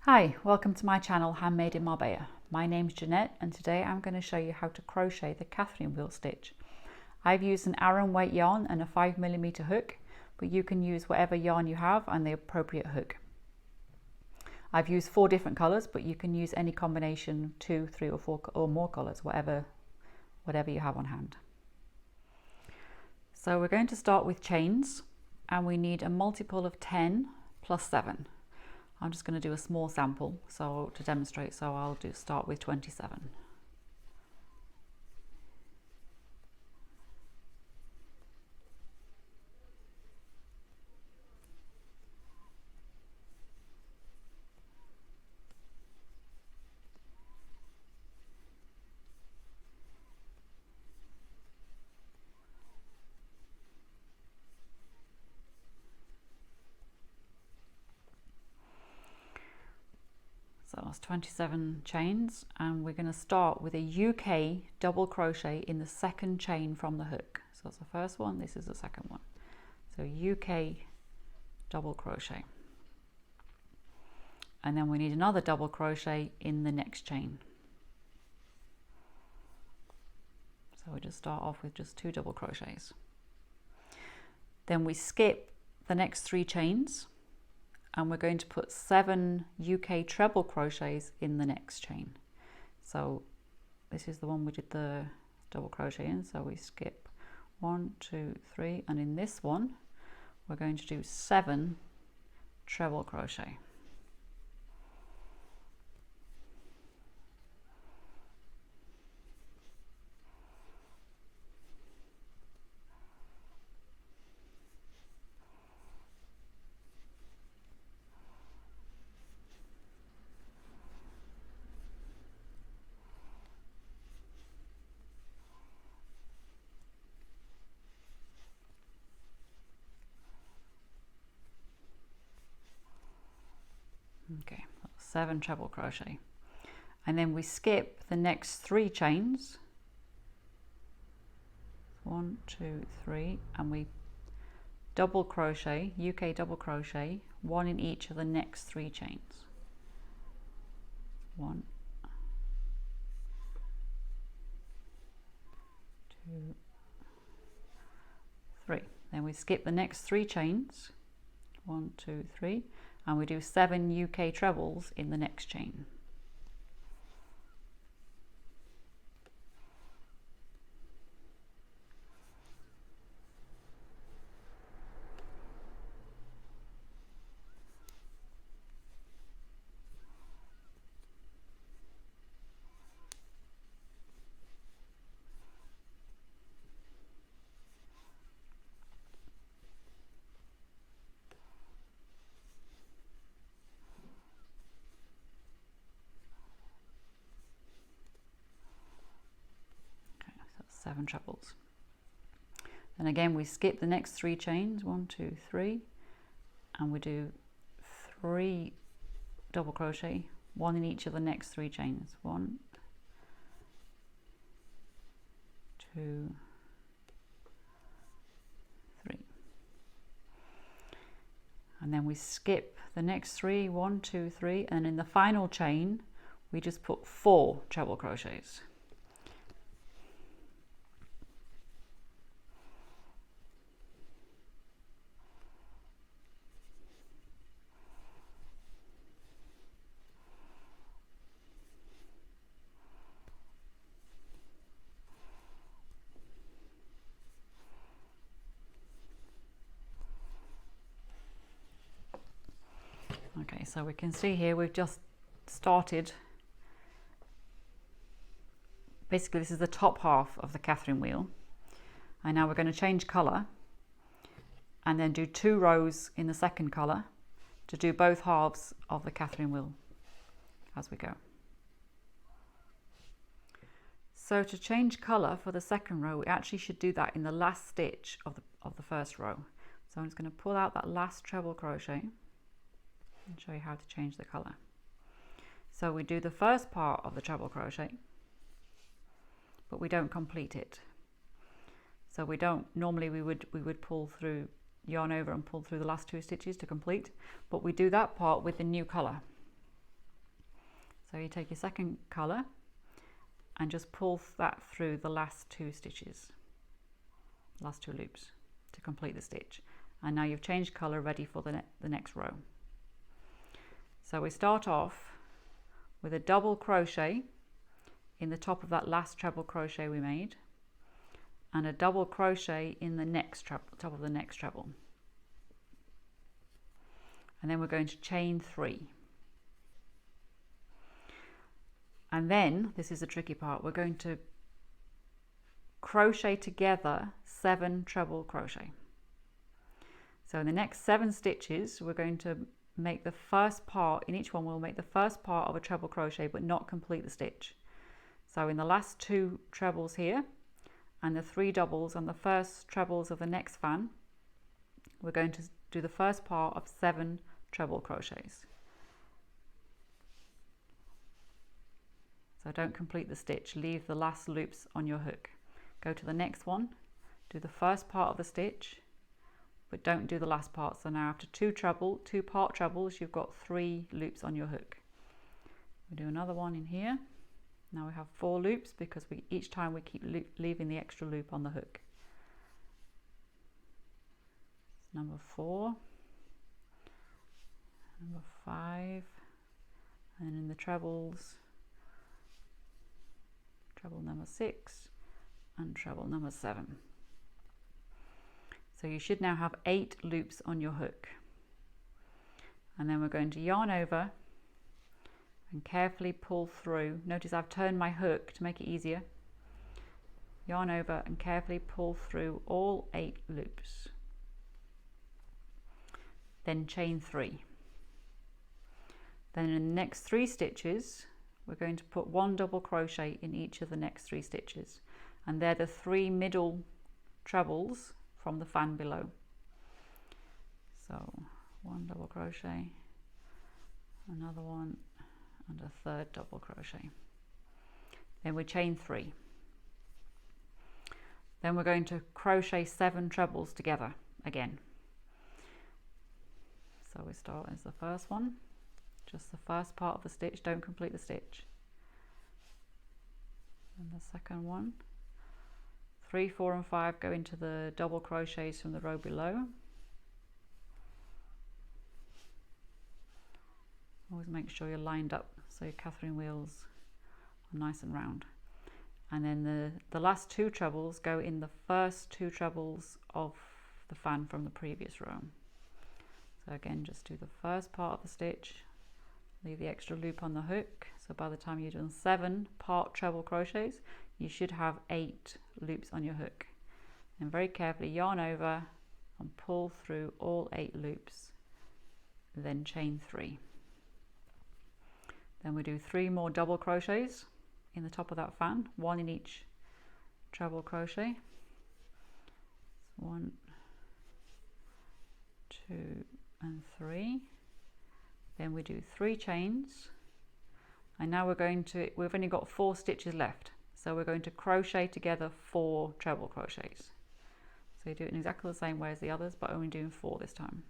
Hi, welcome to my channel Handmade in Marbella. My name's Jeanette and today I'm going to show you how to crochet the Catherine wheel stitch. I've used an Aran weight yarn and a 5mm hook, but you can use whatever yarn you have and the appropriate hook. I've used 4 different colours, but you can use any combination, 2, 3 or 4 or more colours, whatever you have on hand. So we're going to start with chains and we need a multiple of 10 plus 7. I'm just going to do a small sample to demonstrate, so I'll start with 27. So that's 27 chains, and we're going to start with a UK double crochet in the second chain from the hook. So that's the first one, this is the second one. So UK double crochet. And then we need another double crochet in the next chain. So we just start off with just 2 double crochets. Then we skip the next 3 chains. And we're going to put 7 UK treble crochets in the next chain. So this is the one we did the double crochet in, so we skip 1, 2, 3, and in this one we're going to do 7 treble crochet. Okay, 7 treble crochet, and then we skip the next 3 chains, 1, 2, 3, and we double crochet, UK double crochet, 1 in each of the next 3 chains. 1, 2, 3. Then we skip the next 3 chains, 1, 2, 3, and we do 7 UK trebles in the next chain. Okay, so 7 trebles. Then again we skip the next 3 chains, 1, 2, 3, and we do 3 double crochet, 1 in each of the next 3 chains. 1, 2, 3. And then we skip the next 3, 1, 2, 3, and in the final chain we just put 4 treble crochets. Okay, so we can see here we've just started, basically this is the top half of the Catherine wheel, and now we're going to change colour and then do 2 rows in the second colour to do both halves of the Catherine wheel as we go. So to change colour for the second row, we actually should do that in the last stitch of the first row. So I'm just going to pull out that last treble crochet and show you how to change the colour. So we do the first part of the treble crochet, but we don't complete it. So we don't, normally we would pull through, yarn over and pull through the last 2 stitches to complete, but we do that part with the new colour. So you take your second colour and just pull that through the last 2 stitches, last 2 loops to complete the stitch. And now you've changed colour, ready for the next row. So we start off with a double crochet in the top of that last treble crochet we made, and a double crochet in the next top of the next treble, and then we're going to chain 3. And then, this is the tricky part, we're going to crochet together 7 treble crochet. So in the next 7 stitches, we're going to make the first part, in each one we'll make the first part of a treble crochet but not complete the stitch. So in the last 2 trebles here and the 3 doubles on the first trebles of the next fan, we're going to do the first part of 7 treble crochets. So don't complete the stitch, leave the last loops on your hook. Go to the next one, do the first part of the stitch, but don't do the last part. So now after 2 part trebles, you've got 3 loops on your hook. We do another one in here. Now we have 4 loops because each time we keep leaving the extra loop on the hook. Number 4, number 5, and in the trebles, treble number 6 and treble number 7. So you should now have 8 loops on your hook. And then we're going to yarn over and carefully pull through. Notice I've turned my hook to make it easier. Yarn over and carefully pull through all 8 loops. Then chain 3. Then in the next 3 stitches, we're going to put 1 double crochet in each of the next 3 stitches. And they're the 3 middle trebles from the fan below. So 1 double crochet, another one, and a 3rd double crochet. Then we chain 3. Then we're going to crochet 7 trebles together again. So we start as the first one, just the first part of the stitch, don't complete the stitch. And the second one, 3, 4 and 5 go into the double crochets from the row below. Always make sure you're lined up so your Catherine wheels are nice and round. And then the last 2 trebles go in the first 2 trebles of the fan from the previous row. So again, just do the first part of the stitch, leave the extra loop on the hook. So by the time you've done 7 part treble crochets, you should have 8 loops on your hook. And very carefully yarn over and pull through all 8 loops, then chain 3. Then we do 3 more double crochets in the top of that fan, 1 in each treble crochet. So 1, 2 and 3. Then we do 3 chains, and now we've only got 4 stitches left, so we're going to crochet together 4 treble crochets. So you do it in exactly the same way as the others, but only doing 4 this time.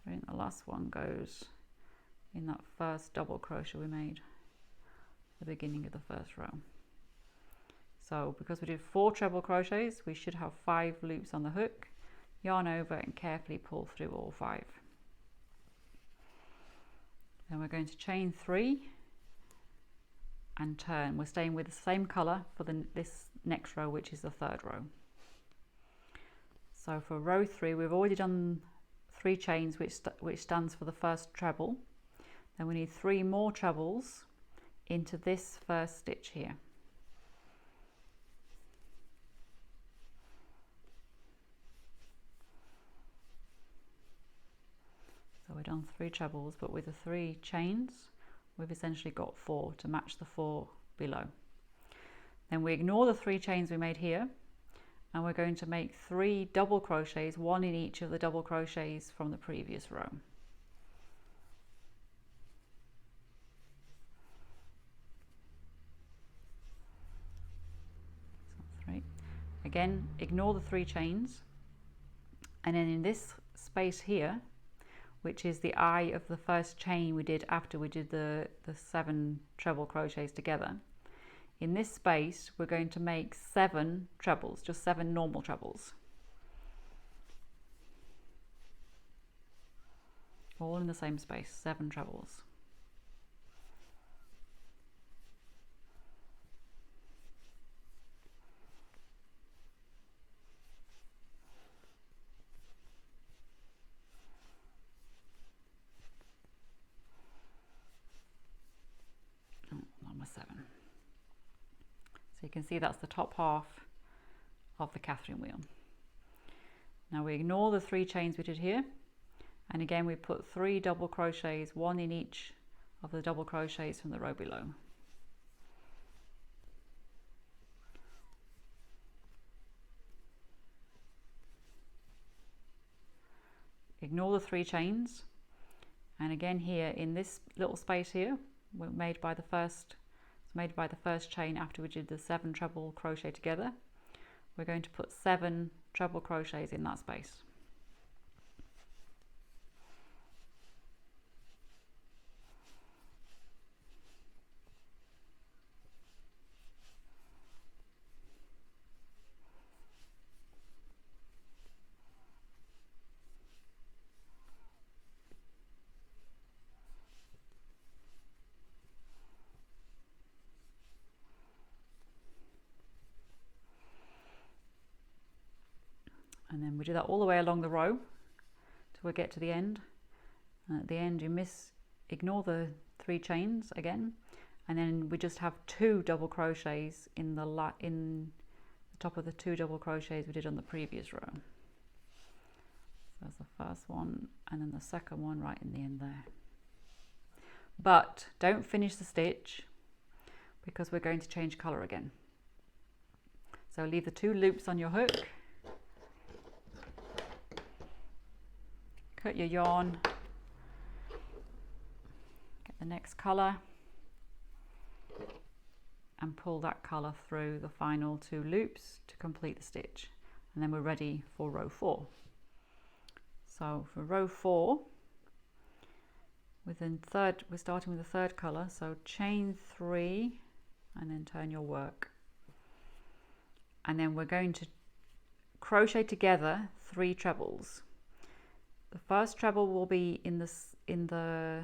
I think the last one goes in that first double crochet we made at the beginning of the first row. So because we did 4 treble crochets, we should have 5 loops on the hook. Yarn over and carefully pull through all 5. Then we're going to chain 3 and turn. We're staying with the same colour for this next row, which is the 3rd row. So for row 3, we've already done 3 chains, which stands for the first treble. Then we need 3 more trebles into this first stitch here. So we've done 3 trebles, but with the 3 chains, we've essentially got 4 to match the 4 below. Then we ignore the 3 chains we made here, and we're going to make 3 double crochets, 1 in each of the double crochets from the previous row. So 3. Again, ignore the 3 chains, and then in this space here, which is the eye of the first chain we did after we did the 7 treble crochets together. In this space we're going to make 7 trebles, just 7 normal trebles, all in the same space, 7 trebles. Number 7. So you can see that's the top half of the Catherine wheel. Now we ignore the 3 chains we did here, and again we put 3 double crochets, 1 in each of the double crochets from the row below. Ignore the 3 chains, and again here in this little space here, we're made by the first chain after we did the 7 treble crochet together. We're going to put 7 treble crochets in that space. And then we do that all the way along the row till we get to the end. And at the end you ignore the 3 chains again, and then we just have 2 double crochets in the top of the 2 double crochets we did on the previous row. So that's the first one, and then the second one right in the end there. But don't finish the stitch because we're going to change colour again. So leave the 2 loops on your hook. Cut your yarn, get the next colour and pull that colour through the final 2 loops to complete the stitch, and then we're ready for row 4. So for row 4, we're starting with the 3rd colour, so chain 3 and then turn your work, and then we're going to crochet together 3 trebles. The first treble will be in the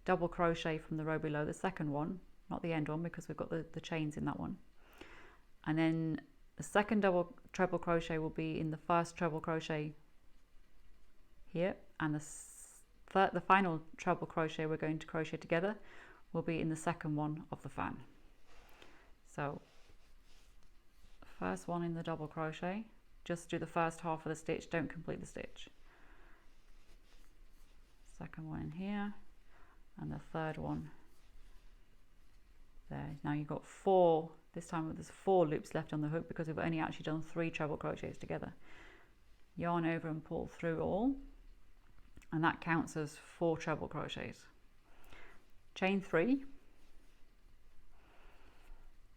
double crochet from the row below, the second one, not the end one because we've got the chains in that one. And then the second treble crochet will be in the first treble crochet here, and the final treble crochet we're going to crochet together will be in the second one of the fan. So first one in the double crochet, just do the first half of the stitch, don't complete the stitch. Second one in here, and the 3rd one there. Now you've got 4, this time there's 4 loops left on the hook because we've only actually done 3 treble crochets together. Yarn over and pull through all, and that counts as 4 treble crochets. Chain 3,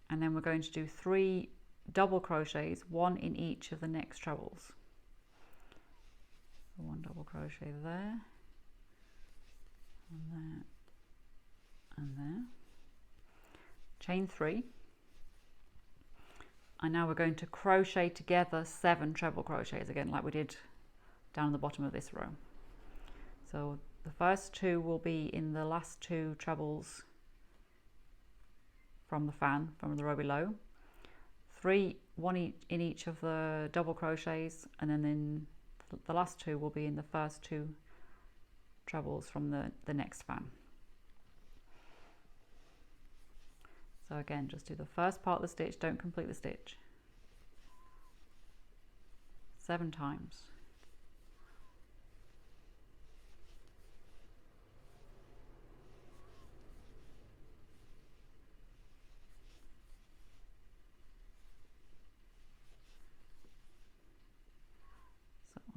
and then we're going to do 3 double crochets, 1 in each of the next trebles. So 1 double crochet there, and there, and there. Chain 3, and now we're going to crochet together 7 treble crochets again, like we did down the bottom of this row. So the first 2 will be in the last 2 trebles from the fan, from the row below. 3, 1 in each of the double crochets, and then the last 2 will be in the first 2 trebles from the next fan. So again, just do the first part of the stitch, don't complete the stitch. 7 times.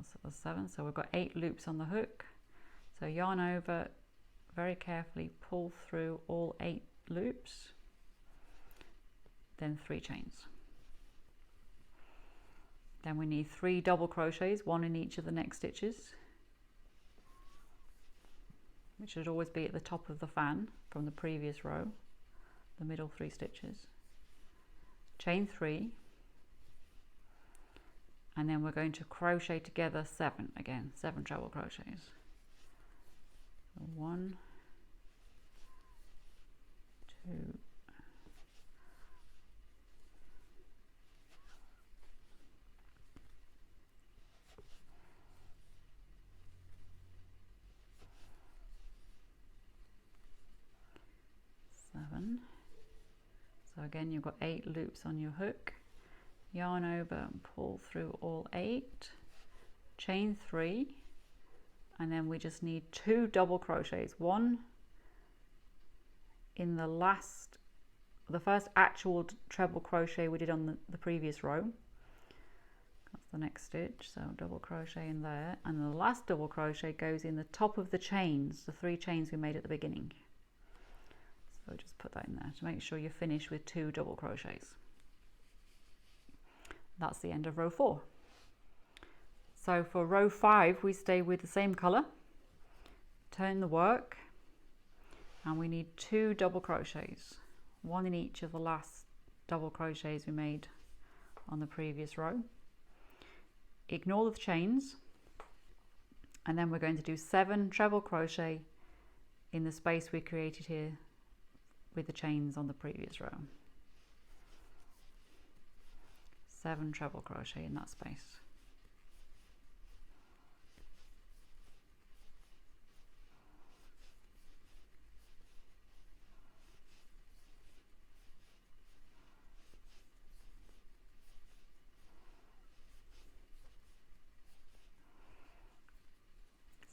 So that's 7, so we've got 8 loops on the hook. So yarn over, very carefully pull through all 8 loops, then 3 chains. Then we need 3 double crochets, 1 in each of the next stitches. which should always be at the top of the fan from the previous row, the middle 3 stitches, chain 3, and then we're going to crochet together 7 again, 7 treble crochets. 1, 2, 7. So again, you've got 8 loops on your hook. Yarn over and pull through all 8, chain 3, and then we just need 2 double crochets, one in the first actual treble crochet we did on the previous row. That's the next stitch, so double crochet in there, and the last double crochet goes in the top of the chains, the 3 chains we made at the beginning. So just put that in there to make sure you finish with 2 double crochets. That's the end of row 4. So for row 5 we stay with the same colour, turn the work, and we need 2 double crochets, one in each of the last double crochets we made on the previous row. Ignore the chains, and then we're going to do 7 treble crochet in the space we created here with the chains on the previous row. 7 treble crochet in that space.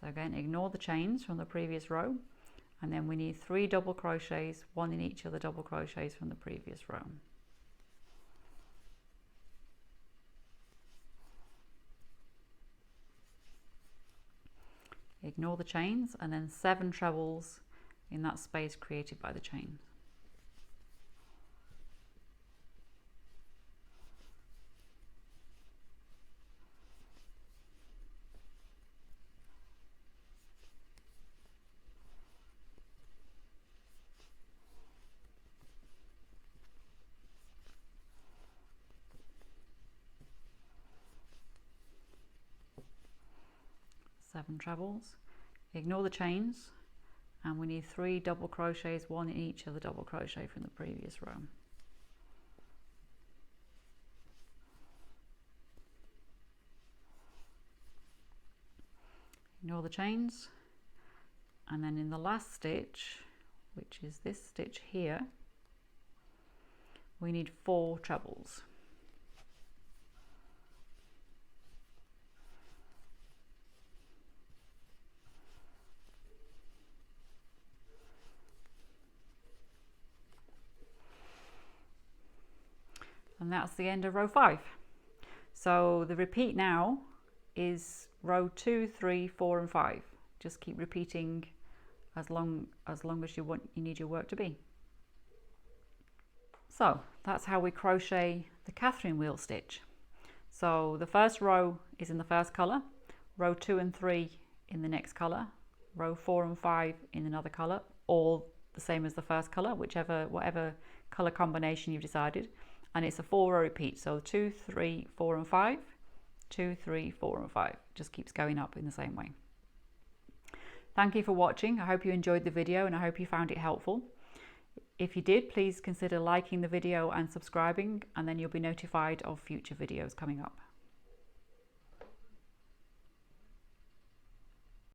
So again, ignore the chains from the previous row, and then we need 3 double crochets, one in each of the double crochets from the previous row. Ignore the chains, and then 7 trebles in that space created by the chains. Seven trebles, ignore the chains, and we need 3 double crochets, one in each of the double crochet from the previous row. Ignore the chains, and then in the last stitch, which is this stitch here, we need 4 trebles. And that's the end of row 5. So the repeat now is row 2, 3, 4 and 5. Just keep repeating as long as you need your work to be. So that's how we crochet the Catherine wheel stitch. So the first row is in the first colour, row 2 and 3 in the next colour, row 4 and 5 in another colour, all the same as the first colour, whatever colour combination you've decided. And it's a 4-row repeat, so 2, 3, 4 and 5, 2, 3, 4 and 5. Just keeps going up in the same way. Thank you for watching. I hope you enjoyed the video and I hope you found it helpful. If you did, please consider liking the video and subscribing, and then you'll be notified of future videos coming up.